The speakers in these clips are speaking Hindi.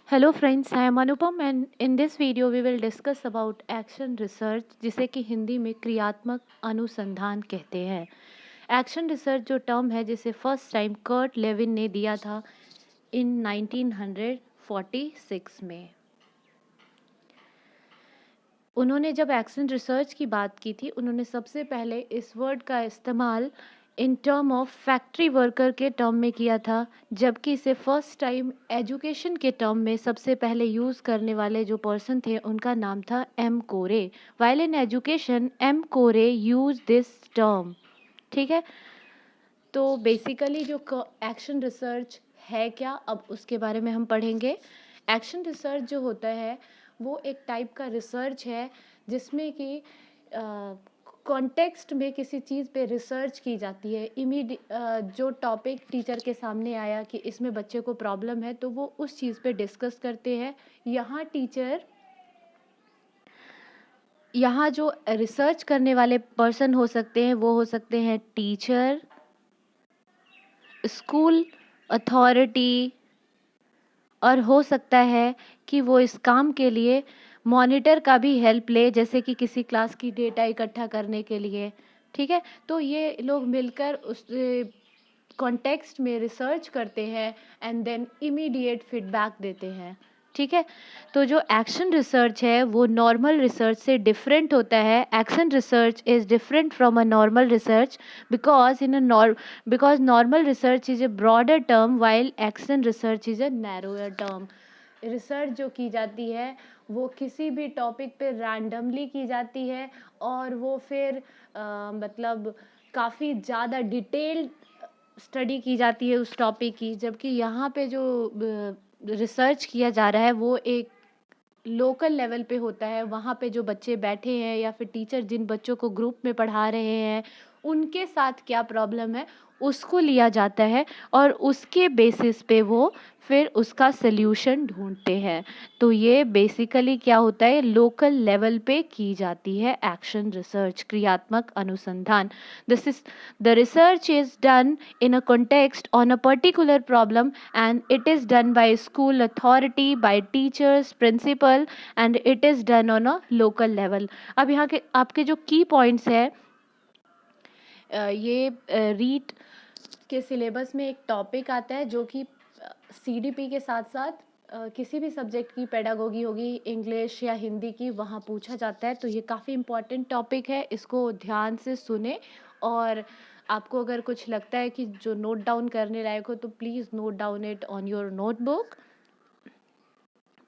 Hello friends, I am Anupam and in this video we will discuss about action research जिसे कि हिंदी में क्रियात्मक अनुसंधान कहते हैं। एक्शन रिसर्च जो टर्म है जिसे फर्स्ट टाइम कर्ट लेविन ने दिया था इन 1946 में। उन्होंने जब एक्शन रिसर्च की बात की थी उन्होंने सबसे पहले इस वर्ड का इस्तेमाल in term of factory worker के टर्म में किया था, जबकि इसे फर्स्ट टाइम एजुकेशन के टर्म में सबसे पहले यूज़ करने वाले जो पर्सन थे उनका नाम था एम कोरे। वाइल इन एजुकेशन एम कोरे यूज दिस टर्म। ठीक है, तो बेसिकली जो एक्शन रिसर्च है क्या, अब उसके बारे में हम पढ़ेंगे। एक्शन रिसर्च जो होता है वो एक टाइप का रिसर्च है जिसमें कि कॉन्टेक्स्ट में किसी चीज़ पे रिसर्च की जाती है। जो टॉपिक टीचर के सामने आया कि इसमें बच्चे को प्रॉब्लम है तो वो उस चीज़ पे डिस्कस करते हैं। यहाँ जो रिसर्च करने वाले पर्सन हो सकते हैं वो हो सकते हैं टीचर, स्कूल अथॉरिटी, और हो सकता है कि वो इस काम के लिए मॉनिटर का भी हेल्प ले, जैसे कि किसी क्लास की डेटा इकट्ठा करने के लिए। ठीक है, तो ये लोग मिलकर उस कॉन्टेक्स्ट में रिसर्च करते हैं एंड देन इमीडिएट फीडबैक देते हैं। ठीक है, तो जो एक्शन रिसर्च है वो नॉर्मल रिसर्च से डिफरेंट होता है। Action research is different from a normal research because normal research is a broader term while action research is a narrower term। Research जो की जाती है वो किसी भी टॉपिक पे रैंडमली की जाती है और वो फिर मतलब काफ़ी ज़्यादा डिटेल्ड स्टडी की जाती है उस टॉपिक की, जबकि यहाँ पे जो रिसर्च किया जा रहा है वो एक लोकल लेवल पे होता है। वहाँ पे जो बच्चे बैठे हैं या फिर टीचर जिन बच्चों को ग्रुप में पढ़ा रहे हैं उनके साथ क्या प्रॉब्लम है उसको लिया जाता है और उसके बेसिस पे वो फिर उसका सल्यूशन ढूंढते हैं। तो ये बेसिकली क्या होता है, लोकल लेवल पे की जाती है एक्शन रिसर्च, क्रियात्मक अनुसंधान। This is the research is done in a context on a particular problem and it is done by school authority, by teachers, principal, and it is done on a local level। अब यहाँ के आपके जो की पॉइंट्स है, ये रीट के सिलेबस में एक टॉपिक आता है जो कि सीडीपी के साथ साथ किसी भी सब्जेक्ट की पेडागोगी होगी, इंग्लिश या हिंदी की, वहाँ पूछा जाता है। तो ये काफ़ी इम्पॉर्टेंट टॉपिक है, इसको ध्यान से सुने। और आपको अगर कुछ लगता है कि जो नोट डाउन करने लायक हो तो please note down it on your notebook.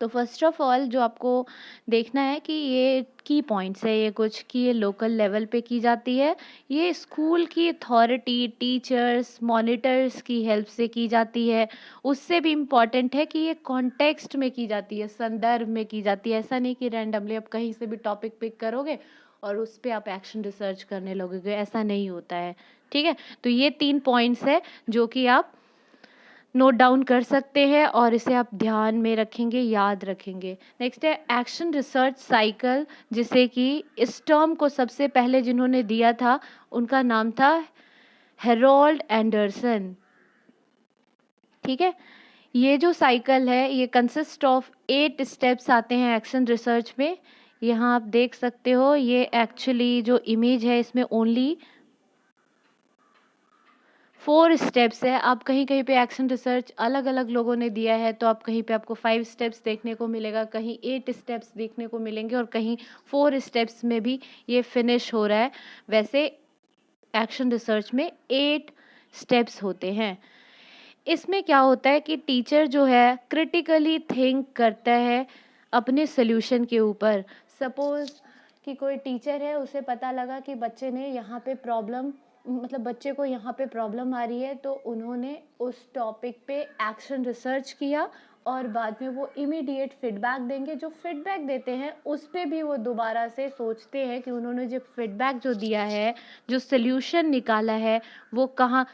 तो फर्स्ट ऑफ ऑल जो आपको देखना है कि ये की पॉइंट्स है, ये कुछ कि ये लोकल लेवल पे की जाती है, ये स्कूल की अथॉरिटी, टीचर्स, मॉनिटर्स की हेल्प से की जाती है। उससे भी इम्पॉर्टेंट है कि ये कॉन्टेक्स्ट में की जाती है, संदर्भ में की जाती है। ऐसा नहीं कि रैंडमली आप कहीं से भी टॉपिक पिक करोगे और उस पर आप एक्शन रिसर्च करने लगोगे, ऐसा नहीं होता है। ठीक है, तो ये 3 पॉइंट्स है जो कि आप नोट डाउन कर सकते हैं और इसे आप ध्यान में रखेंगे, याद रखेंगे। नेक्स्ट है एक्शन रिसर्च साइकिल, जिसे कि इस टर्म को सबसे पहले जिन्होंने दिया था उनका नाम था हेरोल्ड एंडरसन। ठीक है, ये जो साइकिल है ये कंसिस्ट ऑफ 8 स्टेप्स आते हैं एक्शन रिसर्च में। यहाँ आप देख सकते हो, ये एक्चुअली जो इमेज है इसमें ओनली 4 स्टेप्स है। आप कहीं कहीं पे एक्शन रिसर्च अलग अलग लोगों ने दिया है तो आप कहीं पे आपको 5 स्टेप्स देखने को मिलेगा, कहीं 8 स्टेप्स देखने को मिलेंगे और कहीं 4 स्टेप्स में भी ये फिनिश हो रहा है। वैसे एक्शन रिसर्च में 8 स्टेप्स होते हैं। इसमें क्या होता है कि टीचर जो है क्रिटिकली थिंक करता है अपने सोल्यूशन के ऊपर। सपोज कि कोई टीचर है, उसे पता लगा कि बच्चे ने यहाँ पे प्रॉब्लम, मतलब बच्चे को यहाँ पे प्रॉब्लम आ रही है, तो उन्होंने उस टॉपिक पे एक्शन रिसर्च किया और बाद में वो इमीडिएट फीडबैक देंगे। जो फीडबैक देते हैं उस पे भी वो दोबारा से सोचते हैं कि उन्होंने जो फीडबैक जो दिया है, जो सोल्यूशन निकाला है, वो कहाँ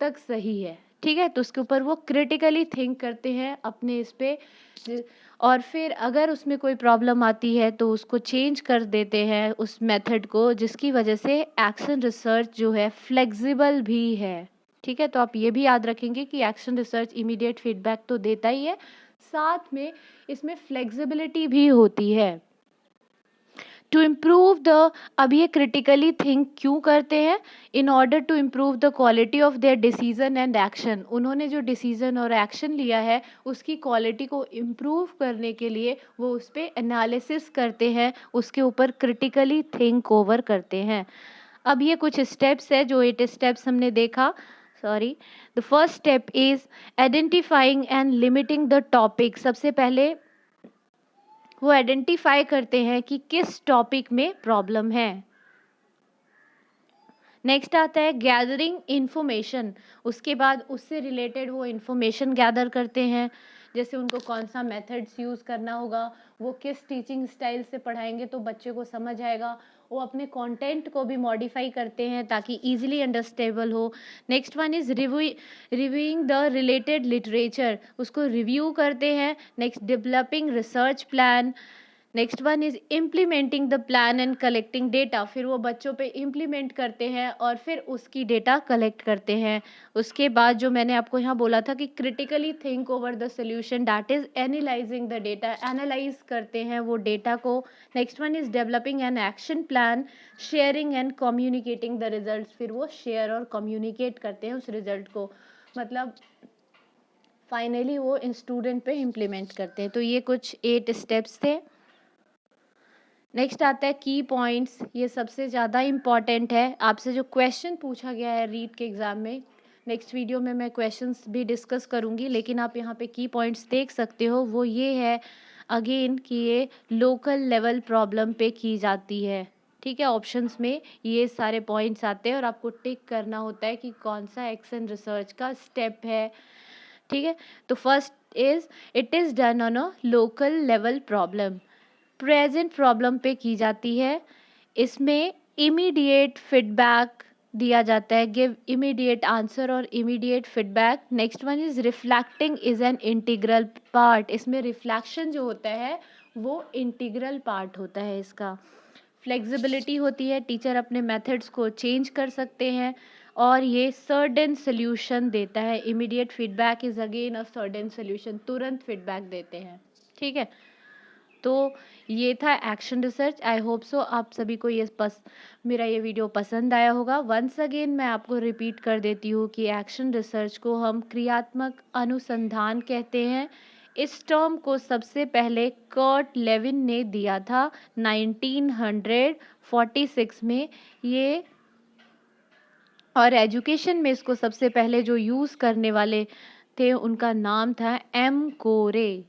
तक सही है। ठीक है, तो उसके ऊपर वो क्रिटिकली थिंक करते हैं अपने इस पे, और फिर अगर उसमें कोई प्रॉब्लम आती है तो उसको चेंज कर देते हैं उस मेथड को, जिसकी वजह से एक्शन रिसर्च जो है फ्लेक्सिबल भी है। ठीक है, तो आप ये भी याद रखेंगे कि एक्शन रिसर्च इमीडिएट फीडबैक तो देता ही है, साथ में इसमें फ्लेक्सिबिलिटी भी होती है। टू इम्प्रूव द, अब ये क्रिटिकली थिंक क्यों करते हैं? In order to improve the quality of their decision and action. उन्होंने जो डिसीजन और एक्शन लिया है उसकी क्वालिटी को इम्प्रूव करने के लिए वो उस पर एनालिसिस करते हैं, उसके ऊपर क्रिटिकली थिंक ओवर करते हैं। अब ये कुछ स्टेप्स है, जो 8 स्टेप्स हमने देखा। Sorry, the first step is identifying and limiting the topic. सबसे पहले वो आइडेंटिफाई करते हैं कि किस टॉपिक में प्रॉब्लम है। नेक्स्ट आता है गैदरिंग इंफॉर्मेशन। उसके बाद उससे रिलेटेड वो इंफॉर्मेशन गैदर करते हैं, जैसे उनको कौन सा मेथड्स यूज़ करना होगा, वो किस टीचिंग स्टाइल से पढ़ाएंगे तो बच्चे को समझ आएगा। वो अपने कंटेंट को भी मॉडिफाई करते हैं ताकि इजीली अंडरस्टेबल हो। Next one is reviewing the related literature, उसको रिव्यू करते हैं। Next developing research plan. Next one is implementing the plan and collecting data. फिर वो बच्चों पे इम्प्लीमेंट करते हैं और फिर उसकी डेटा कलेक्ट करते हैं। उसके बाद जो मैंने आपको यहाँ बोला था कि critically think over the solution, that is analysing the data, analyse करते हैं वो डेटा को। Next one is developing an action plan, sharing and communicating the result. फिर वो शेयर और कम्युनिकेट करते हैं उस रिजल्ट को, मतलब फाइनली वो स्टूडेंट पे इम्प्लीमेंट करते हैं। तो ये कुछ 8 स्टेप्स थे। नेक्स्ट आता है की पॉइंट्स। ये सबसे ज़्यादा इम्पॉर्टेंट है, आपसे जो क्वेश्चन पूछा गया है रीट के एग्ज़ाम में। नेक्स्ट वीडियो में मैं क्वेश्चंस भी डिस्कस करूँगी, लेकिन आप यहाँ पे की पॉइंट्स देख सकते हो। वो ये है अगेन कि ये लोकल लेवल प्रॉब्लम पे की जाती है। ठीक है, ऑप्शंस में ये सारे पॉइंट्स आते हैं और आपको टिक करना होता है कि कौन सा एक्शन रिसर्च का स्टेप है। ठीक है, तो first is it is done on a local level problem, present problem पे की जाती है। इसमें इमीडिएट फीडबैक दिया जाता है, गिव इमीडिएट आंसर और immediate feedback. Next one is reflecting is an integral part. इसमें रिफ्लेक्शन जो होता है वो इंटीग्रल पार्ट होता है इसका। फ्लेक्सिबिलिटी होती है, टीचर अपने मेथड्स को चेंज कर सकते हैं और ये सर्टेन सोल्यूशन देता है। Immediate feedback is again a certain solution, तुरंत फीडबैक देते हैं। ठीक है, तो ये था action research. I hope so आप सभी को मेरा ये वीडियो पसंद आया होगा। वंस अगेन मैं आपको रिपीट कर देती हूँ कि एक्शन रिसर्च को हम क्रियात्मक अनुसंधान कहते हैं। इस टर्म को सबसे पहले कर्ट लेविन ने दिया था 1946 में ये, और एजुकेशन में इसको सबसे पहले जो यूज़ करने वाले थे उनका नाम था एम कोरे।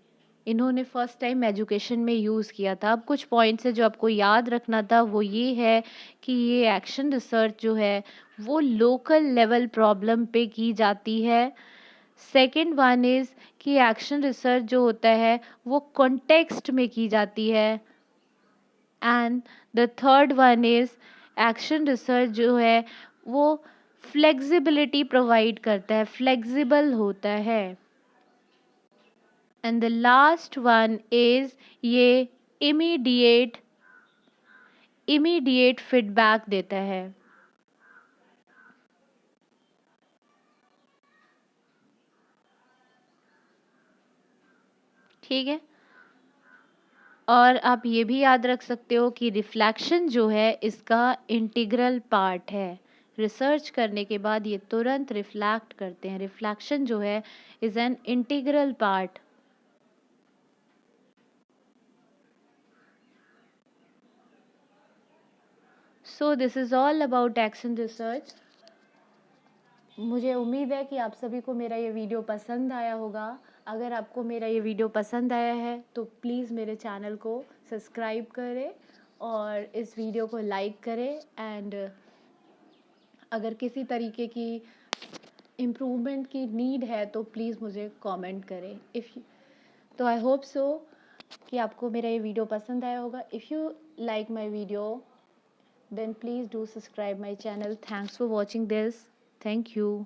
इन्होंने फर्स्ट टाइम एजुकेशन में यूज़ किया था। अब कुछ पॉइंट्स है जो आपको याद रखना था, वो ये है कि ये एक्शन रिसर्च जो है वो लोकल लेवल प्रॉब्लम पे की जाती है। सेकेंड वन इज़ कि एक्शन रिसर्च जो होता है वो कॉन्टेक्स्ट में की जाती है। And the third one is action research जो है वो फ्लेक्सिबिलिटी प्रोवाइड करता है, फ्लेक्सिबल होता है। And the last one is ये इमीडिएट फीडबैक देता है। ठीक है, और आप ये भी याद रख सकते हो कि रिफ्लेक्शन जो है इसका इंटीग्रल पार्ट है। रिसर्च करने के बाद ये तुरंत रिफ्लेक्ट करते हैं। रिफ्लेक्शन जो है is an integral part. So this is all about action research. मुझे उम्मीद है कि आप सभी को मेरा ये वीडियो पसंद आया होगा। अगर आपको मेरा ये वीडियो पसंद आया है तो प्लीज़ मेरे चैनल को सब्सक्राइब करें और इस वीडियो को लाइक करें। एंड अगर किसी तरीके की इम्प्रूवमेंट की नीड है तो प्लीज़ मुझे कमेंट करें। तो आई होप सो कि आपको मेरा ये वीडियो पसंद आया होगा। If you like my video then please do subscribe my channel. Thanks for watching this. Thank you.